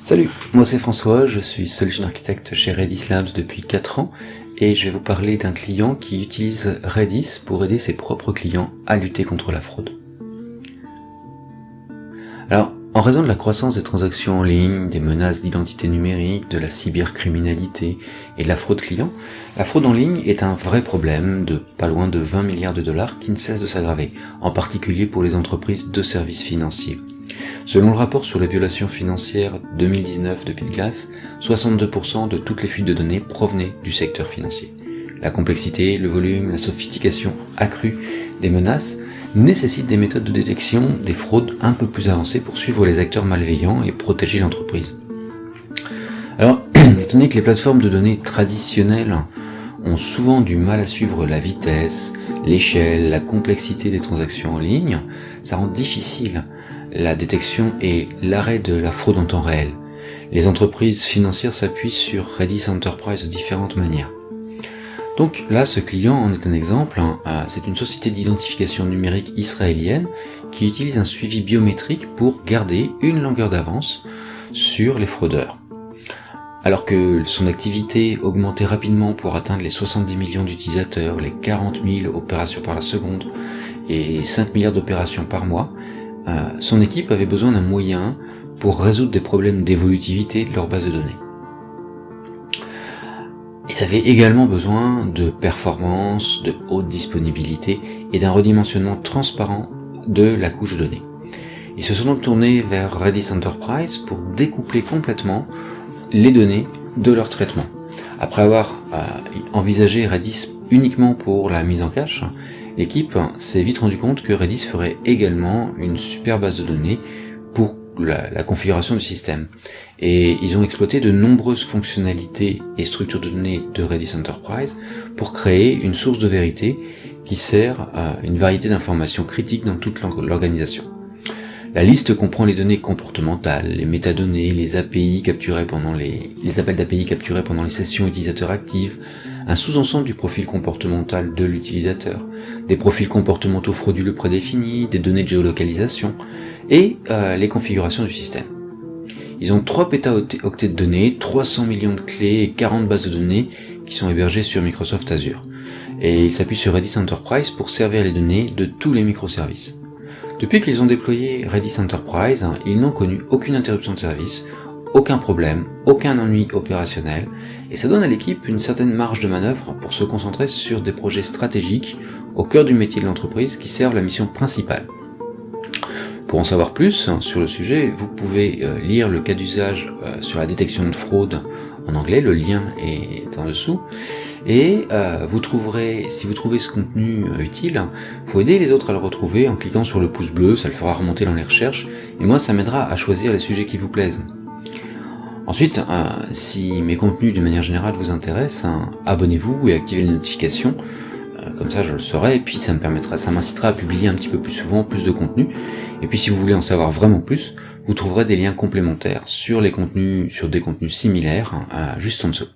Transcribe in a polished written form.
Salut, moi c'est François, je suis Solution Architect chez Redis Labs depuis 4 ans et je vais vous parler d'un client qui utilise Redis pour aider ses propres clients à lutter contre la fraude. Alors, en raison de la croissance des transactions en ligne, des menaces d'identité numérique, de la cybercriminalité et de la fraude client, la fraude en ligne est un vrai problème de pas loin de 20 milliards de dollars qui ne cesse de s'aggraver, en particulier pour les entreprises de services financiers. Selon le rapport sur les violations financières 2019 de Fieldglass, 62% de toutes les fuites de données provenaient du secteur financier. La complexité, le volume, la sophistication accrue des menaces nécessitent des méthodes de détection des fraudes un peu plus avancées pour suivre les acteurs malveillants et protéger l'entreprise. Alors, étant donné que les plateformes de données traditionnelles ont souvent du mal à suivre la vitesse, l'échelle, la complexité des transactions en ligne, ça rend difficile la détection et l'arrêt de la fraude en temps réel. Les entreprises financières s'appuient sur Redis Enterprise de différentes manières. Donc là, ce client en est un exemple. C'est une société d'identification numérique israélienne qui utilise un suivi biométrique pour garder une longueur d'avance sur les fraudeurs. Alors que son activité augmentait rapidement pour atteindre les 70 millions d'utilisateurs, les 40 000 opérations par la seconde et 5 milliards d'opérations par mois, son équipe avait besoin d'un moyen pour résoudre des problèmes d'évolutivité de leur base de données. Ils avaient également besoin de performance, de haute disponibilité et d'un redimensionnement transparent de la couche de données. Ils se sont donc tournés vers Redis Enterprise pour découpler complètement les données de leur traitement. Après avoir envisagé Redis uniquement pour la mise en cache, l'équipe s'est vite rendu compte que Redis ferait également une super base de données pour la configuration du système. Et ils ont exploité de nombreuses fonctionnalités et structures de données de Redis Enterprise pour créer une source de vérité qui sert à une variété d'informations critiques dans toute l'organisation. La liste comprend les données comportementales, les métadonnées, les API capturées pendant les appels d'API capturés pendant les sessions utilisateurs actives, un sous-ensemble du profil comportemental de l'utilisateur, des profils comportementaux frauduleux prédéfinis, des données de géolocalisation et les configurations du système. Ils ont 3 pétaoctets de données, 300 millions de clés et 40 bases de données qui sont hébergées sur Microsoft Azure. Et ils s'appuient sur Redis Enterprise pour servir les données de tous les microservices. Depuis qu'ils ont déployé Redis Enterprise, ils n'ont connu aucune interruption de service, aucun problème, aucun ennui opérationnel, et ça donne à l'équipe une certaine marge de manœuvre pour se concentrer sur des projets stratégiques au cœur du métier de l'entreprise qui servent la mission principale. Pour en savoir plus sur le sujet, vous pouvez lire le cas d'usage sur la détection de fraude en anglais, le lien est en dessous, et si vous trouvez ce contenu utile, il faut aider les autres à le retrouver en cliquant sur le pouce bleu, ça le fera remonter dans les recherches, et moi ça m'aidera à choisir les sujets qui vous plaisent. Ensuite, si mes contenus de manière générale vous intéressent, abonnez-vous et activez les notifications, comme ça je le saurai, et puis ça m'incitera à publier un petit peu plus souvent, plus de contenu. Et puis si vous voulez en savoir vraiment plus, vous trouverez des liens complémentaires sur des contenus similaires, juste en dessous.